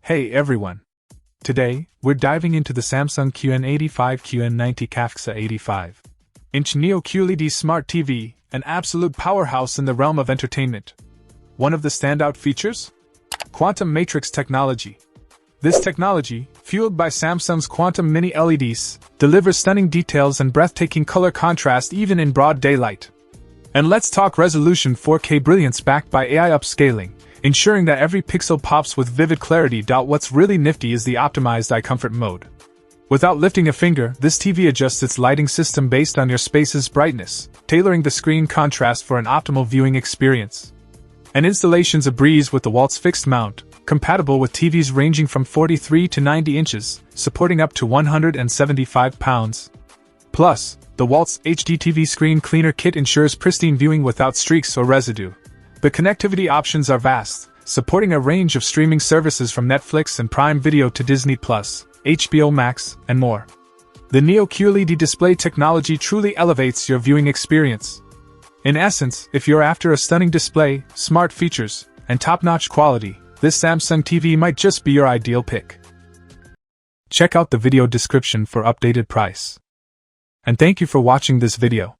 Hey everyone! Today, we're diving into the Samsung QN85QN90CAFXZA 85-inch Neo QLED Smart TV, an absolute powerhouse in the realm of entertainment. One of the standout features? Quantum Matrix technology. This technology, fueled by Samsung's Quantum Mini LEDs, delivers stunning details and breathtaking color contrast even in broad daylight. And let's talk resolution 4K brilliance backed by AI upscaling, ensuring that every pixel pops with vivid clarity. What's really nifty is the optimized eye comfort mode. Without lifting a finger, this TV adjusts its lighting system based on your space's brightness, tailoring the screen contrast for an optimal viewing experience. And installation's a breeze with the Waltz fixed mount, compatible with TVs ranging from 43 to 90 inches, supporting up to 175 pounds. Plus, the Waltz HD TV Screen Cleaner Kit ensures pristine viewing without streaks or residue. The connectivity options are vast, supporting a range of streaming services from Netflix and Prime Video to Disney+, HBO Max, and more. The Neo QLED display technology truly elevates your viewing experience. In essence, if you're after a stunning display, smart features, and top-notch quality, this Samsung TV might just be your ideal pick. Check out the video description for updated price. And thank you for watching this video.